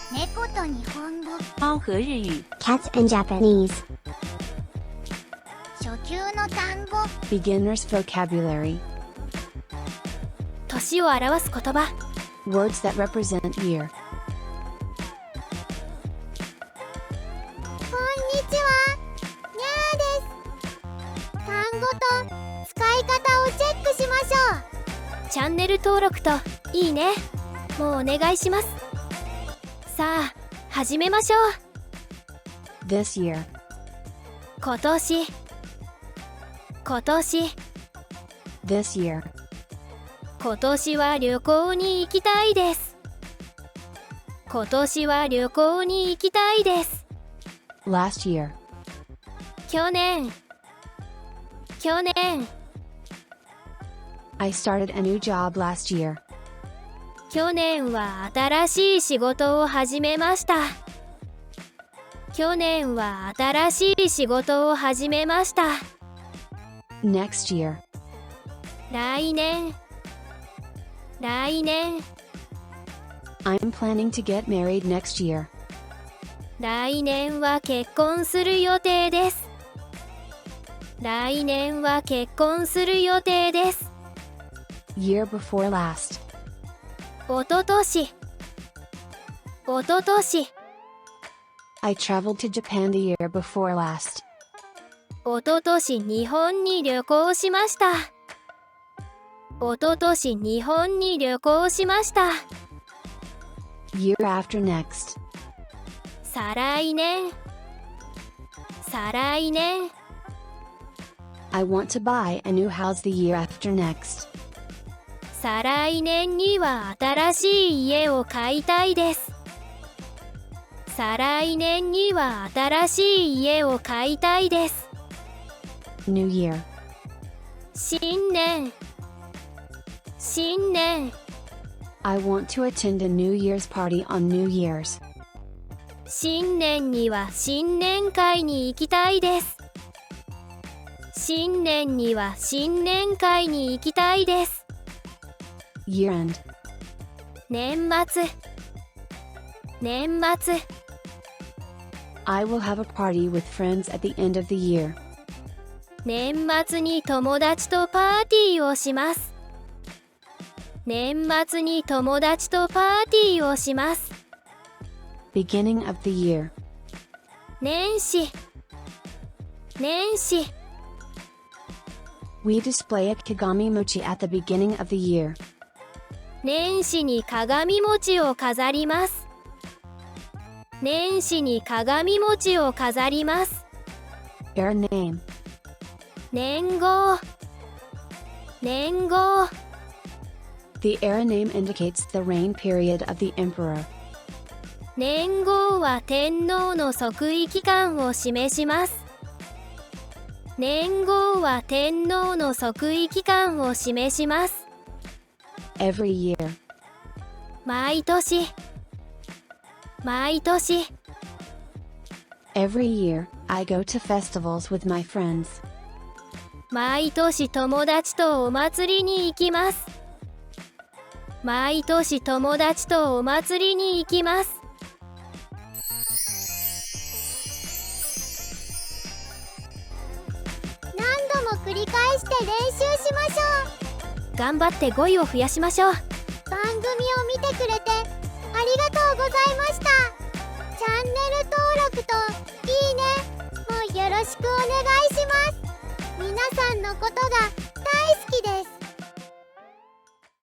猫と日本語。猫和日语 Cats and Japanese. 初級の単語。 Beginner's vocabulary 年を表す言葉。 Words that represent year こんにちは。にゃーです。単語と使い方をチェックしましょう。チャンネル登録といいねもうお願いします。さあ始めましょう。 This year 今年 This year 今年は旅行に行きたいです。今年は旅行に行きたいです。 Last year 去年 I started a new job last year 去年は新しい仕事を始めました。去年は新しい仕事を始めました。 Next year 来年 I'm planning to get married next year 来年は結婚する予定です。来年は結婚する予定です。 Year before last おととし I traveled to Japan the year before last おととし日本に旅行しました。おととし日本に旅行しました。 Year after next 再来年 I want to buy a new house the year after next 再来年には新しい家を買いたいです。再来年には新しい家を買いたいです。 New year 新年 I want to attend a New Year's party on New Year's 新年には新年会に行きたいです。新年には新年会に行きたいです。 Year end 年末 I will have a party with friends at the end of the year 年末に友達とパーティーをします。年末に友達とパーティーをします。 Beginning of the year 年始 We display a Kagami mochi at the beginning of the year 年始に鏡餅を飾ります。年始に鏡餅を飾ります。 Era name 年号 The era name indicates the reign period of the emperor 年号は天皇の即位期間を示します。年号は天皇の即位期間を示します。 Every year 毎年 Every year I go to festivals with my friends 毎年友達とお祭りに行きます。毎年友達とお祭りに行きます。何度も繰り返して練習しましょう。頑張って語彙を増やしましょう。番組を見てくれてありがとうございました。チャンネル登録といいねもよろしくお願いします。皆さんのことが